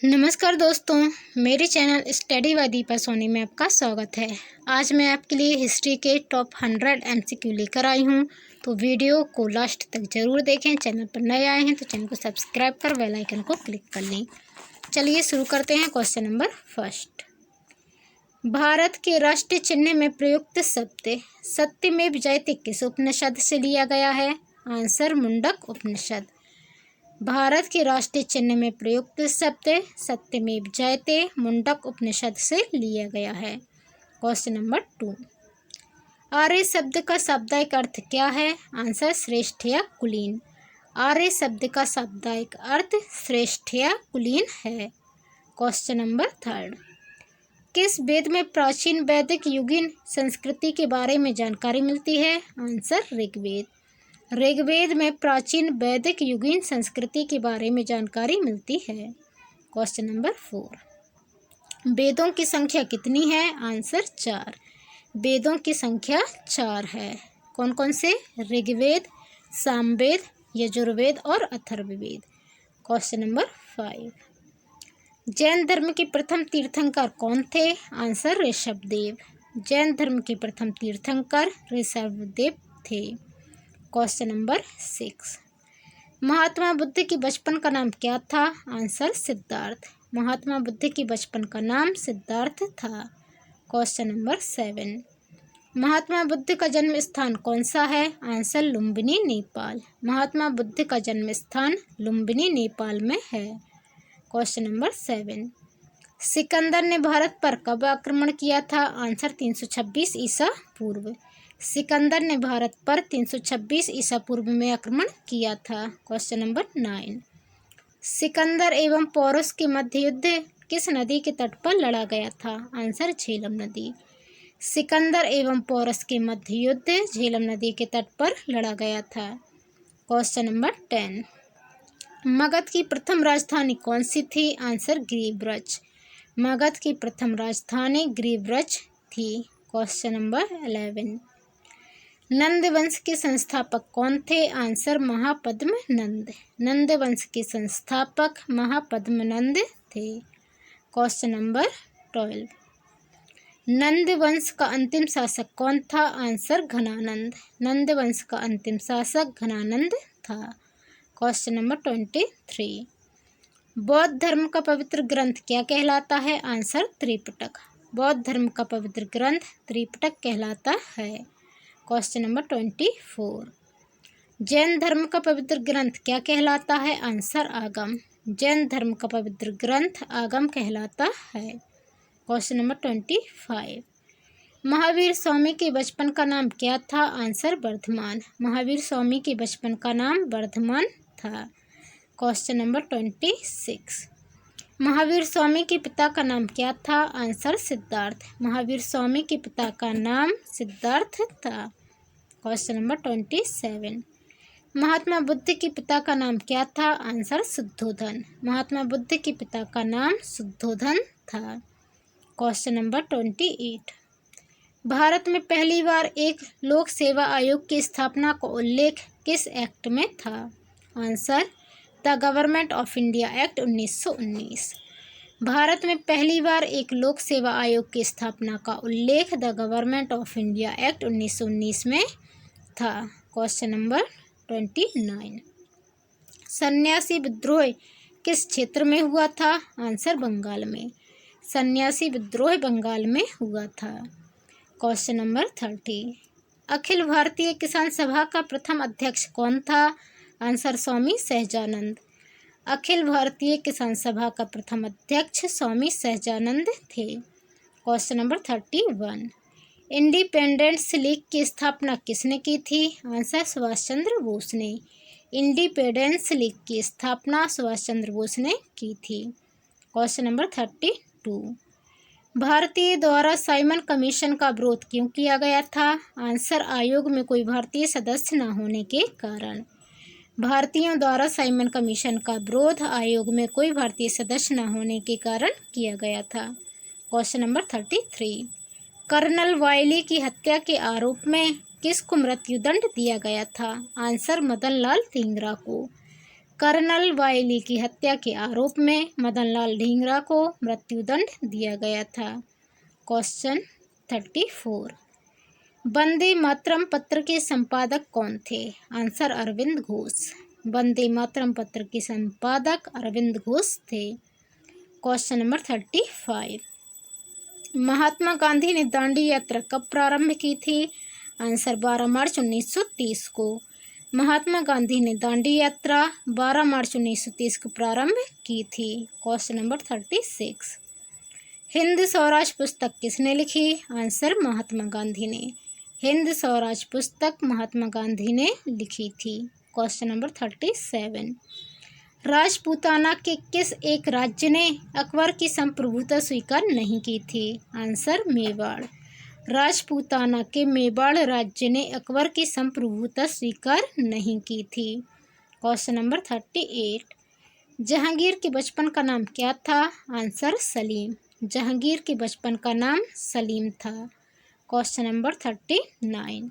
नमस्कार दोस्तों, मेरे channel study by Deepa Soni में आपका स्वागत है। आज मैं आपके लिए हिस्ट्री के टॉप 100 MCQ लेकर आई हूं, तो वीडियो को लास्ट तक ज़रूर देखें। चैनल पर नए आए हैं तो चैनल को सब्सक्राइब कर बेल आइकन को क्लिक कर लें। चलिए शुरू करते हैं। क्वेश्चन नंबर फर्स्ट, भारत के राष्ट्रीय चिन्ह में प्रयुक्त शब्द सत्यमेव जयते किस उपनिषद से लिया गया है? आंसर, मुंडक उपनिषद। भारत के राष्ट्रीय चिन्ह में प्रयुक्त शब्द सत्यमेव जयते मुंडक उपनिषद से लिया गया है। क्वेश्चन नंबर 2, आर्य शब्द का शाब्दिक अर्थ क्या है? आंसर, श्रेष्ठ या कुलीन। आर्य शब्द का शाब्दिक अर्थ श्रेष्ठ या कुलीन है। क्वेश्चन नंबर 3, किस वेद में प्राचीन वैदिक युगीन संस्कृति के बारे में जानकारी मिलती है? आंसर, ऋग्वेद। ऋग्वेद में प्राचीन वैदिक युगीन संस्कृति के बारे में जानकारी मिलती है। क्वेश्चन नंबर 4, वेदों की संख्या कितनी है? आंसर, 4। वेदों की संख्या 4 है। कौन कौन से? ऋग्वेद, सामवेद, यजुर्वेद और अथर्ववेद। क्वेश्चन नंबर 5, जैन धर्म के प्रथम तीर्थंकर कौन थे? आंसर, ऋषभदेव। जैन धर्म के प्रथम तीर्थंकर ऋषभदेव थे। क्वेश्चन नंबर 6, महात्मा बुद्ध की बचपन का नाम क्या था? आंसर, सिद्धार्थ। महात्मा बुद्ध की बचपन का नाम सिद्धार्थ था। क्वेश्चन नंबर 7, महात्मा बुद्ध का जन्म स्थान कौन सा है? आंसर, लुम्बिनी, नेपाल। महात्मा बुद्ध का जन्म स्थान लुम्बिनी, नेपाल में है। क्वेश्चन नंबर 7, सिकंदर ने भारत पर कब आक्रमण किया था? आंसर, 326 ईसा पूर्व। सिकंदर ने भारत पर 326 ईसा पूर्व में आक्रमण किया था। क्वेश्चन नंबर 9, सिकंदर एवं पोरस के मध्य युद्ध किस नदी के तट पर लड़ा गया था? आंसर, झेलम नदी। सिकंदर एवं पोरस के मध्य युद्ध झेलम नदी के तट पर लड़ा गया था। क्वेश्चन नंबर 10, मगध की प्रथम राजधानी कौन सी थी? आंसर, ग्रीव्रज। मगध की प्रथम राजधानी ग्रीव्रज थी। क्वेश्चन नंबर 11, नंद वंश के संस्थापक कौन थे? आंसर, महापद्म नंद। नंद वंश के संस्थापक महापद्म नंद थे। क्वेश्चन नंबर 12, नंद वंश का अंतिम शासक कौन था? आंसर, घनानंद। नंद वंश का अंतिम शासक घनानंद था। क्वेश्चन नंबर 23, बौद्ध धर्म का पवित्र ग्रंथ क्या कहलाता है? आंसर, त्रिपिटक। बौद्ध धर्म का पवित्र ग्रंथ त्रिपिटक कहलाता है। क्वेश्चन नंबर 24, जैन धर्म का पवित्र ग्रंथ क्या कहलाता है? आंसर, आगम। जैन धर्म का पवित्र ग्रंथ आगम कहलाता है। क्वेश्चन नंबर 25, महावीर स्वामी के बचपन का नाम क्या था? आंसर, वर्धमान। महावीर स्वामी के बचपन का नाम वर्धमान था। क्वेश्चन नंबर 26, महावीर स्वामी के पिता का नाम क्या था? आंसर, सिद्धार्थ। महावीर स्वामी के पिता का नाम सिद्धार्थ था। क्वेश्चन नंबर 27, महात्मा बुद्ध के पिता का नाम क्या था? आंसर, शुद्धोधन। महात्मा बुद्ध के पिता का नाम शुद्धोधन था। क्वेश्चन नंबर 28, भारत में पहली बार एक लोक सेवा आयोग की स्थापना का उल्लेख किस एक्ट में था? Answer, the government of India act 1919। Bharat में पहली बार एक लोक सेवा आयोग की स्थापना का उल्लेख the government of India act 1919 में था। क्वेश्चन नंबर 29, सन्यासी विद्रोह किस क्षेत्र में हुआ था? आंसर, बंगाल में। सन्यासी विद्रोह बंगाल में हुआ था। क्वेश्चन नंबर 30, अखिल भारतीय किसान सभा का प्रथम अध्यक्ष कौन था? आंसर, स्वामी सहजानंद। अखिल भारतीय किसान सभा का प्रथम अध्यक्ष स्वामी सहजानंद थे। क्वेश्चन नंबर 31, इंडिपेंडेंस लीग की स्थापना किसने की थी? आंसर, सुभाष चंद्र बोस ने। इंडिपेंडेंस लीग की स्थापना सुभाष चंद्र बोस ने की थी। क्वेश्चन नंबर 32, भारतीय द्वारा साइमन कमीशन का विरोध क्यों किया गया था? आंसर, आयोग में कोई भारतीय सदस्य न होने के कारण। भारतीयों द्वारा साइमन कमीशन का विरोध आयोग में कोई भारतीय सदस्य न होने के कारण किया गया था। क्वेश्चन नंबर 33, कर्नल वायली की हत्या के आरोप में किसको मृत्युदंड दिया गया था? आंसर, मदन लाल धिंगरा को। कर्नल वायली की हत्या के आरोप में मदनलाल ढींगरा को मृत्युदंड दिया गया था। क्वेश्चन 34। वंदे मातरम पत्र के संपादक कौन थे? आंसर अरविंद घोष। वंदे मातरम पत्र के संपादक अरविंद घोष थे। Question number 35। महात्मा गांधी ने दांडी यात्रा कब प्रारंभ की थी? आंसर 12 मार्च 1930 को। महात्मा गांधी ने दांडी यात्रा 12 मार्च 1930 को प्रारंभ की थी। Question number 36। हिंद स्वराज पुस्तक किसने लिखी? आंसर महात्मा गांधी ने। हिंद स्वराज पुस्तक महात्मा गांधी ने लिखी थी। Question number 37। राजपूताना के किस एक राज्य ने अकबर की संप्रभुता स्वीकार नहीं की थी? आंसर मेवाड़। राजपूताना के मेवाड़ राज्य ने अकबर की संप्रभुता स्वीकार नहीं की थी। Question number 38। जहांगीर के बचपन का नाम क्या था? आंसर सलीम। जहांगीर के बचपन का नाम सलीम था। Question number 39।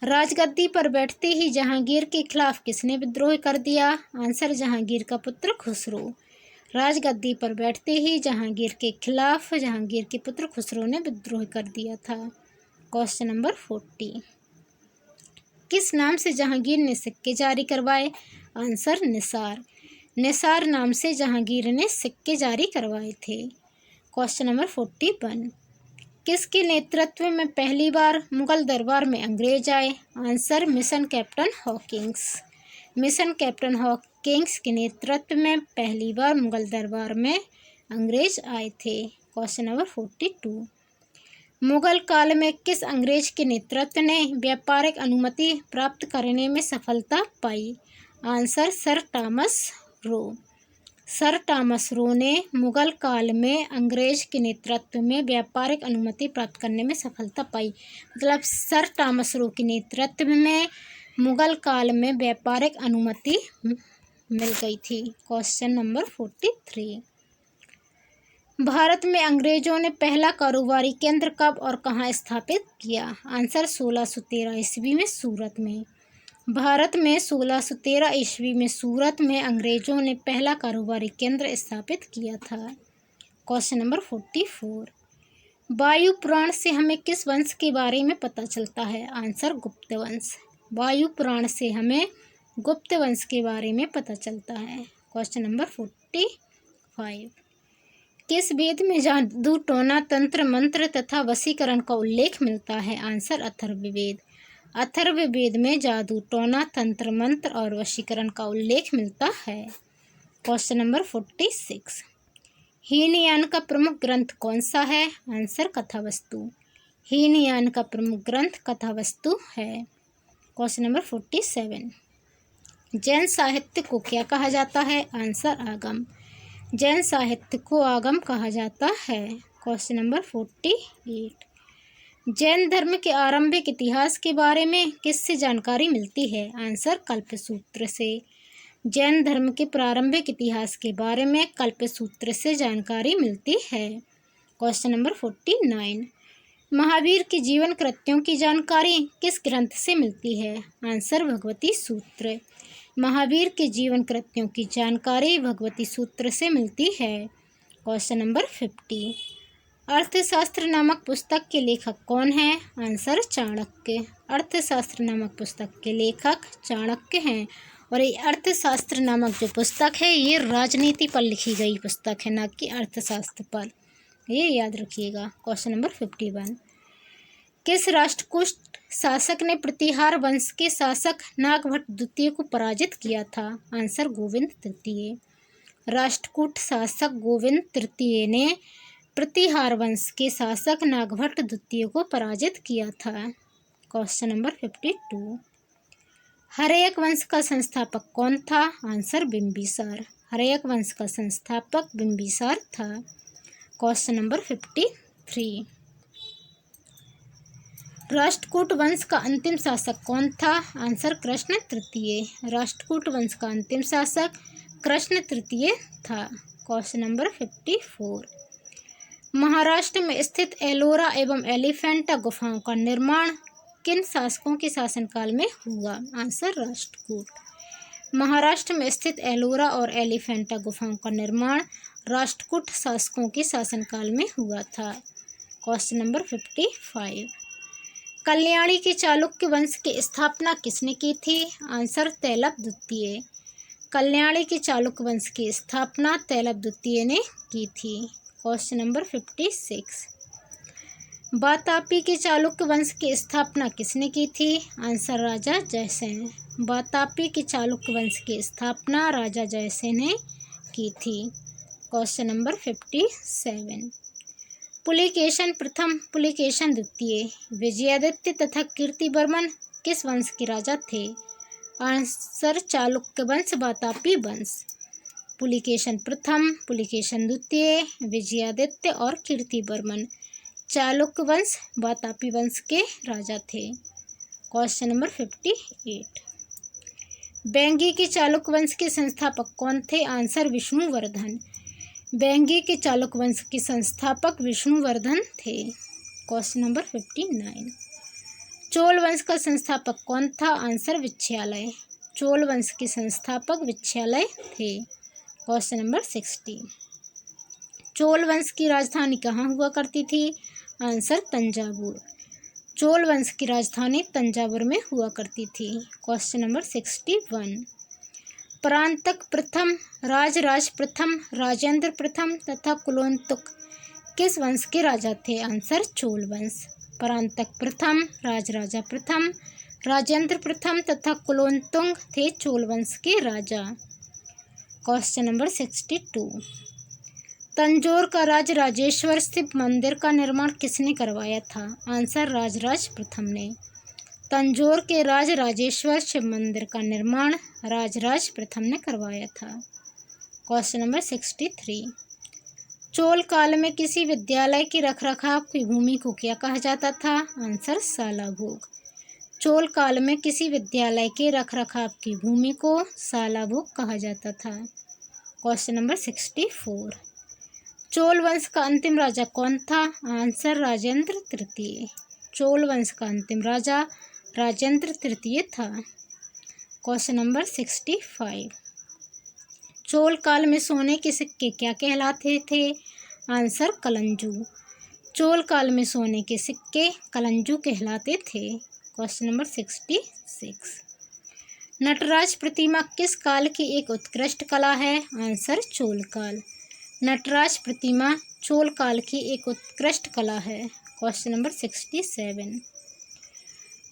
राजगद्दी पर बैठते ही जहांगीर के खिलाफ किसने विद्रोह कर दिया? आंसर जहांगीर का पुत्र खुसरो। राजगद्दी पर बैठते ही जहांगीर के खिलाफ जहांगीर के पुत्र खुसरो ने विद्रोह कर दिया था। Question number 40। किस नाम से जहांगीर ने सिक्के जारी करवाए? आंसर निसार। निसार नाम से जहांगीर ने सिक्के जारी करवाए थे। Question number 41। किसके नेतृत्व में पहली बार मुगल दरबार में अंग्रेज आए? Answer mission captain Hawkins. Mission captain Hawkins के नेतृत्व में पहली बार मुगल दरबार में अंग्रेज आए थे। Question number 42। मुगल काल में किस अंग्रेज के नेतृत्व ने व्यापारिक अनुमति प्राप्त करने में सफलता पाई? Answer sir Thomas Roe. Sir Thomas Roe ने मुगल काल में अंग्रेज के नेतृत्व में व्यापारिक अनुमति प्राप्त करने में सफलता पाई। मतलब सर टॉमस रो के नेतृत्व में मुगल काल में व्यापारिक अनुमति मिल गई थी। Question number 43। भारत में अंग्रेजों ने पहला कारोबारी केंद्र कब और कहाँ स्थापित किया? आंसर 1613 ईस्वी में सूरत में। भारत में 1613 ईस्वी में सूरत में अंग्रेजों ने पहला कारोबारी केंद्र स्थापित किया था। Question number 44। वायु पुराण से हमें किस वंश के बारे में पता चलता है? आंसर गुप्त वंश। वायु पुराण से हमें गुप्त वंश के बारे में पता चलता है। Question number 45। किस वेद में जादू टोना तंत्र मंत्र तथा वशीकरण का उल्लेख मिलता है? आंसर अथर्ववेद। अथर्ववेद में जादू टोना तंत्र मंत्र और वशीकरण का उल्लेख मिलता है। Question number 46। हीनयान का प्रमुख ग्रंथ कौन सा है? आंसर कथावस्तु। हीनयान का प्रमुख ग्रंथ कथावस्तु है। Question number 47। जैन साहित्य को क्या कहा जाता है? आंसर आगम। जैन साहित्य को आगम कहा जाता है। Question number 48। जैन धर्म के आरंभिक इतिहास के बारे में किससे जानकारी मिलती है? आंसर कल्पसूत्र से। जैन धर्म के प्रारंभिक इतिहास के बारे में कल्पसूत्र से जानकारी मिलती है। Question number 49। महावीर के जीवन कृत्यों की जानकारी किस ग्रंथ से मिलती है? आंसर भगवती सूत्र। महावीर के जीवन कृत्यों की जानकारी भगवती सूत्र से मिलती है। Question number 50। अर्थशास्त्र नामक पुस्तक के लेखक कौन है? आंसर चाणक्य। अर्थशास्त्र नामक पुस्तक के लेखक चाणक्य हैं। और ये अर्थशास्त्र नामक जो पुस्तक है ये राजनीति पर लिखी गई पुस्तक है, ना कि अर्थशास्त्र पर। ये याद रखिएगा। Question number 51। किस राष्ट्रकूट शासक ने प्रतिहार वंश के शासक नागभट्ट द्वितीय को पराजित किया था? आंसर गोविंद तृतीय। राष्ट्रकूट शासक गोविंद तृतीय ने प्रतिहार वंश के शासक नागभट्ट द्वितीय को पराजित किया था। Question number 52। हर्यक वंश का संस्थापक कौन था? आंसर बिंबिसार। हर्यक वंश का संस्थापक बिंबिसार था। Question number 53। राष्ट्रकूट वंश का अंतिम शासक कौन था? आंसर कृष्ण तृतीय। राष्ट्रकूट वंश का अंतिम शासक कृष्ण तृतीय था। Question number 54। महाराष्ट्र में स्थित एलोरा एवं एलिफेंटा गुफाओं का निर्माण किन शासकों के शासनकाल में हुआ? आंसर राष्ट्रकूट। महाराष्ट्र में स्थित एलोरा और एलिफेंटा गुफाओं का निर्माण राष्ट्रकूट शासकों के शासनकाल में हुआ था। Question number 55। कल्याणी के चालुक्य वंश की स्थापना किसने की थी? आंसर तैलप द्वितीय। कल्याणी के चालुक्य वंश की स्थापना तैलप द्वितीय ने की थी। Question number 56। वातापी के चालुक्य वंश की स्थापना किसने की थी? आंसर राजा जयसेन। वातापी के चालुक्य वंश की स्थापना राजा जयसेन ने की थी। Question number 57। पुलिकेशन प्रथम, पुलिकेशन द्वितीय, विजयादित्य तथा कीर्तिवर्मन किस वंश के राजा थे? आंसर चालुक्य वंश, वातापी वंश। पुलिकेशन प्रथम, पुलिकेशन द्वितीय, विजयादित्य और कीर्तिवर्मन चालुक्य वंश, वातापी वंश के राजा थे। Question number 58। वेंगी के चालुक्य वंश के संस्थापक कौन थे? आंसर विष्णुवर्धन। वेंगी के चालुक्य वंश के संस्थापक विष्णुवर्धन थे। Question number 59। चोल वंश का संस्थापक कौन था? आंसर विच्छालय। चोल वंश के संस्थापक विच्छालय थे। Question number 60। चोल वंश की राजधानी कहाँ हुआ करती थी? आंसर तंजावुर। चोल वंश की राजधानी तंजावुर में हुआ करती थी। Question number 61। परांतक प्रथम, राजराज प्रथम, राजेंद्र प्रथम तथा कुलोत्तुंग किस वंश के राजा थे? आंसर चोल वंश। परांतक प्रथम, राजराजा प्रथम, राजेंद्र प्रथम तथा कुलोत्तुंग थे चोल वंश के राजा। Question number 62। तंजौर का राजराजेश्वर शिव मंदिर का निर्माण किसने करवाया था? आंसर राजराज प्रथम ने। तंजौर के राजराजेश्वर शिव मंदिर का निर्माण राजराज प्रथम ने करवाया था। Question number 63। चोल काल में किसी विद्यालय के रखरखाव की भूमि को क्या कहा जाता था? आंसर सालाभोग। चोल काल में किसी विद्यालय के रखरखाव की भूमि को सालाभोग कहा जाता था। Question number 64। चोल वंश का अंतिम राजा कौन था? आंसर राजेंद्र तृतीय। चोल वंश का अंतिम राजा राजेंद्र तृतीय था। Question number 65। चोल काल में सोने के सिक्के क्या कहलाते थे? आंसर कलंजू। चोल काल में सोने के सिक्के कलंजू कहलाते थे। Question number 66। नटराज प्रतिमा किस काल की एक उत्कृष्ट कला है? आंसर चोल काल। नटराज प्रतिमा चोल काल की एक उत्कृष्ट कला है। Question number 67।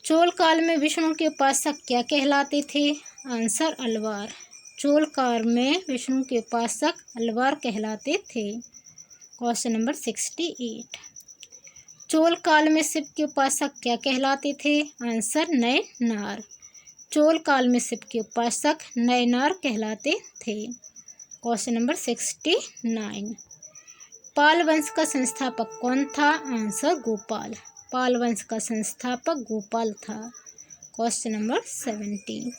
चोल काल में विष्णु के उपासक क्या कहलाते थे? आंसर अलवार। चोल काल में विष्णु के उपासक अलवार कहलाते थे। Question number 68। चोल काल में शिव के उपासक क्या कहलाते थे? आंसर नय नार। चोल काल में शिव के उपासक नय नार कहलाते थे। Question number 69। पाल वंश का संस्थापक कौन था? आंसर गोपाल। पाल वंश का संस्थापक गोपाल था। Question number 70।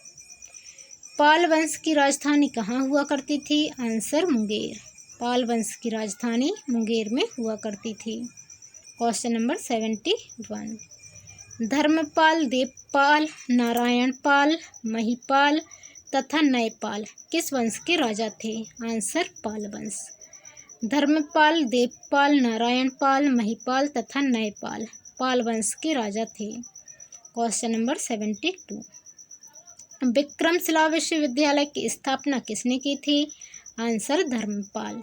पाल वंश की राजधानी कहाँ हुआ करती थी? आंसर मुंगेर। पाल वंश की राजधानी मुंगेर में हुआ करती थी। Question number 71। धर्मपाल, देवपाल, नारायणपाल, महिपाल तथा नयपाल किस वंश के राजा थे? आंसर पाल वंश। धर्मपाल, देवपाल, नारायणपाल, महिपाल तथा नयपाल पाल वंश के राजा थे। Question number 72। विक्रमशिला विश्वविद्यालय की स्थापना किसने की थी? आंसर धर्मपाल।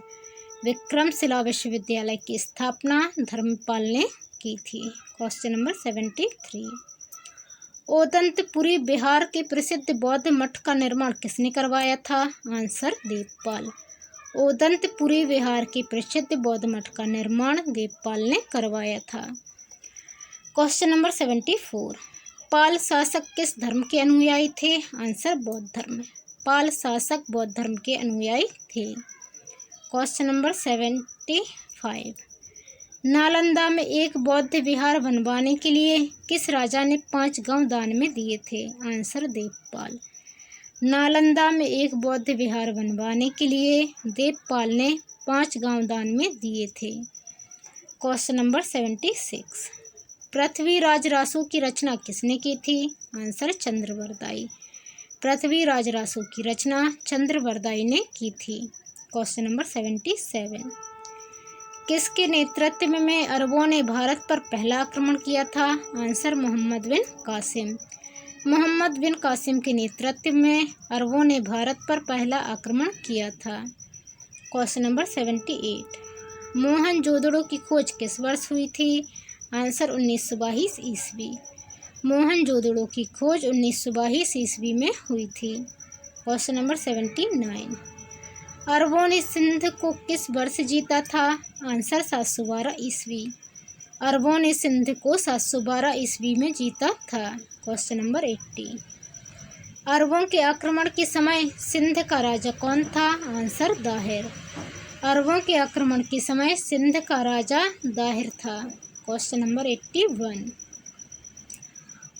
विक्रमशिला विश्वविद्यालय की स्थापना धर्मपाल ने की थी। Question number 73। ओदंतपुरी बिहार के प्रसिद्ध बौद्ध मठ का निर्माण किसने करवाया था? आंसर देवपाल। ओदंतपुरी बिहार के प्रसिद्ध बौद्ध मठ का निर्माण देवपाल ने करवाया था। Question number 74। पाल शासक किस धर्म के अनुयायी थे? आंसर बौद्ध धर्म। पाल शासक बौद्ध धर्म के अनुयायी थे। Question number 75। नालंदा में एक बौद्ध विहार बनवाने के लिए किस राजा ने 5 गांव दान में दिए थे? आंसर देवपाल। नालंदा में एक बौद्ध विहार बनवाने के लिए देवपाल ने 5 गांव दान में दिए थे। Question number 76। पृथ्वीराज रासो की रचना किसने की थी? आंसर चंद्रवरदाई। पृथ्वीराज रासो की रचना चंद्रवरदाई ने की थी। Question number 77। किसके नेतृत्व में अरबों ने भारत पर पहला आक्रमण किया था? आंसर मोहम्मद बिन कासिम। मोहम्मद बिन कासिम के नेतृत्व में अरबों ने भारत पर पहला आक्रमण किया था। Question number 78। मोहनजोदड़ो की खोज किस वर्ष हुई थी? आंसर 1922 ईस्वी। मोहनजोदड़ो की खोज 1922 ईस्वी में हुई थी। Question number 79। अरबों ने सिंध को किस वर्ष जीता था? आंसर 712 ईस्वी। अरबों ने सिंध को 712 ईस्वी में जीता था। Question number 80। अरबों के आक्रमण के समय सिंध का राजा कौन था? आंसर दाहिर। अरबों के आक्रमण के समय सिंध का राजा दाहिर था। Question number 81।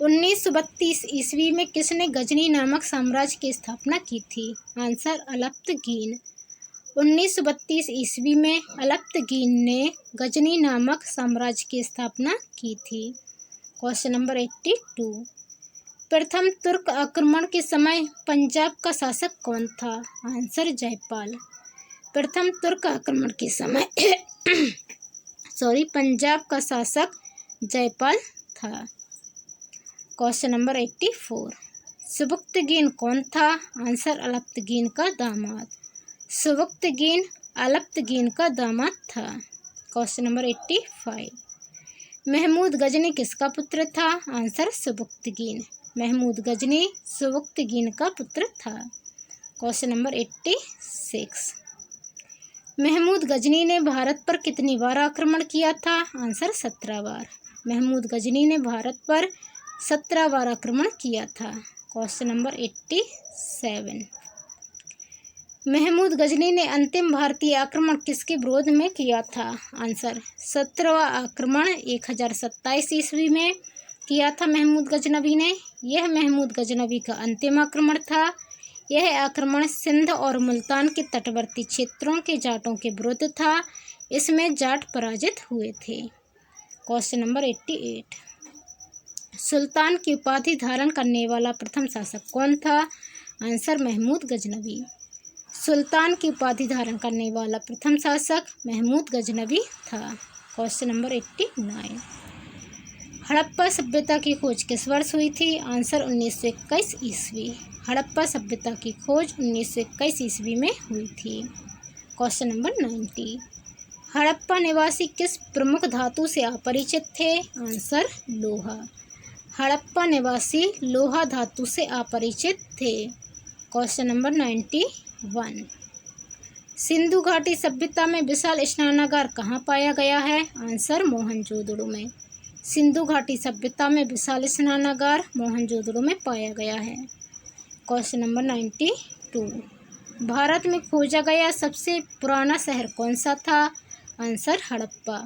1932 ईस्वी में किसने गजनी नामक साम्राज्य की स्थापना की थी? आंसर अलप्तगीन। 1932 ईस्वी में अलप्तगीन ने गजनी नामक साम्राज्य की स्थापना की थी। Question number 82। प्रथम तुर्क आक्रमण के समय पंजाब का शासक कौन था? आंसर जयपाल। प्रथम तुर्क आक्रमण के समय पंजाब का शासक जयपाल था। Question number 84। सुबुक्तगीन कौन था? आंसर अलप्तगीन का दामाद। सुबुक्तगीन अलप्तगीन का दामाद था। Question number 85। महमूद गजनी किसका पुत्र था? आंसर सुबुक्तगीन। महमूद गजनी सुबुक्तगीन का पुत्र था। Question number 86। महमूद गजनी ने भारत पर कितनी बार आक्रमण किया था? आंसर 17 बार। महमूद गजनी ने भारत पर 17 बार आक्रमण किया था। Question number 87। महमूद गजनी ने अंतिम भारतीय आक्रमण किसके विरोध में किया था? आंसर 17वां आक्रमण 1027 ईस्वी में किया था महमूद गजनवी ने। यह महमूद गजनवी का अंतिम आक्रमण था। यह आक्रमण सिंध और मुल्तान के तटवर्ती क्षेत्रों के जाटों के विरुद्ध था। इसमें जाट पराजित हुए थे। Question number 88। सुल्तान की उपाधि धारण करने वाला प्रथम शासक कौन था? आंसर महमूद गजनवी। सुल्तान की उपाधि धारण करने वाला प्रथम शासक महमूद गजनवी था। Question number 89। हड़प्पा सभ्यता की खोज किस वर्ष हुई थी? आंसर 1921 ईस्वी। हड़प्पा सभ्यता की खोज 1921 ईस्वी में हुई थी। Question number 90। हड़प्पा निवासी किस प्रमुख धातु से अपरिचित थे? आंसर लोहा। हड़प्पा निवासी लोहा धातु से अपरिचित थे। Question number 91। सिंधु घाटी सभ्यता में विशाल स्नानागार कहाँ पाया गया है? आंसर मोहनजोदड़ो में। सिंधु घाटी सभ्यता में विशाल स्नानागार मोहनजोदड़ो में पाया गया है। Question number 92। भारत में खोजा गया सबसे पुराना शहर कौन सा था? आंसर हड़प्पा।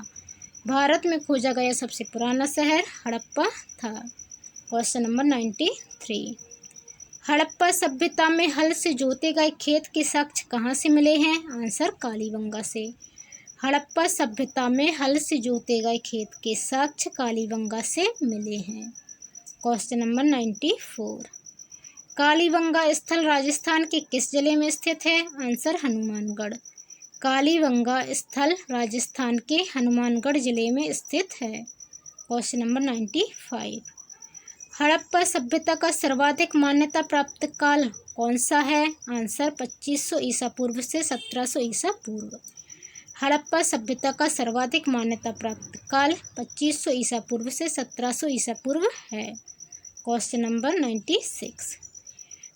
भारत में खोजा गया सबसे पुराना शहर हड़प्पा था। Question number 93। हड़प्पा सभ्यता में हल से जोते गए खेत के साक्ष्य कहाँ से मिले हैं? आंसर कालीबंगा से। हड़प्पा सभ्यता में हल से जोते गए खेत के साक्ष्य कालीबंगा से मिले हैं। Question number 94। कालीबंगा स्थल राजस्थान के किस जिले में स्थित है? आंसर हनुमानगढ़। कालीबंगा स्थल राजस्थान के हनुमानगढ़ जिले में स्थित है। Question number 95। हड़प्पा सभ्यता का सर्वाधिक मान्यता प्राप्त काल कौन सा है? आंसर 2500 ईसा पूर्व से 1700 ईसा पूर्व। हड़प्पा सभ्यता का सर्वाधिक मान्यता प्राप्त काल 2500 ईसा पूर्व से 1700 ईसा पूर्व है। Question number 96।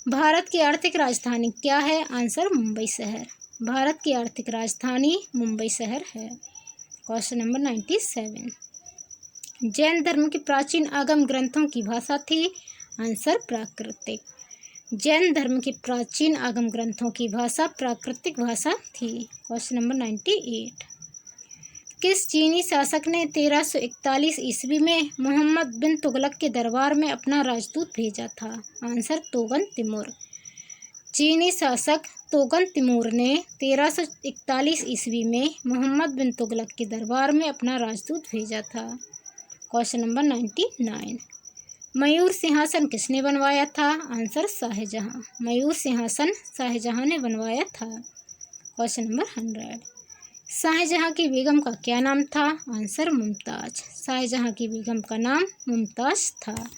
भारत की आर्थिक राजधानी क्या है? आंसर मुंबई शहर। भारत की आर्थिक राजधानी मुंबई शहर है। Question number 97। जैन धर्म के प्राचीन आगम ग्रंथों की भाषा थी? आंसर प्राकृतिक। जैन धर्म के प्राचीन आगम ग्रंथों की भाषा प्राकृतिक भाषा थी। Question number 98। किस चीनी शासक ने 1341 ईस्वी में मोहम्मद बिन तुगलक के दरबार में अपना राजदूत भेजा था? Answer Toghan Temur. चीनी शासक तोगन तिमूर ने 1341 ईस्वी में मोहम्मद बिन तुगलक के दरबार में अपना राजदूत भेजा था। Question number 99। मयूर सिंहासन किसने बनवाया था? आंसर शाहजहां। मयूर सिंहासन शाहजहां ने बनवाया था। Question number 100। शाहजहां की बेगम का क्या नाम था? आंसर मुमताज। शाहजहां की बेगम का नाम मुमताज था।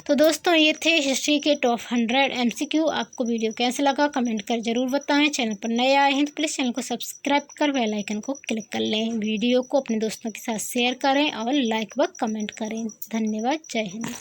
तो दोस्तों ये थे हिस्ट्री के टॉप 100 MCQ। आपको वीडियो कैसा लगा कमेंट कर जरूर बताएं। चैनल पर नए आए हैं तो प्लीज़ चैनल को सब्सक्राइब कर बेल आइकन को क्लिक कर लें। वीडियो को अपने दोस्तों के साथ शेयर करें और लाइक व कमेंट करें। धन्यवाद। जय हिंद।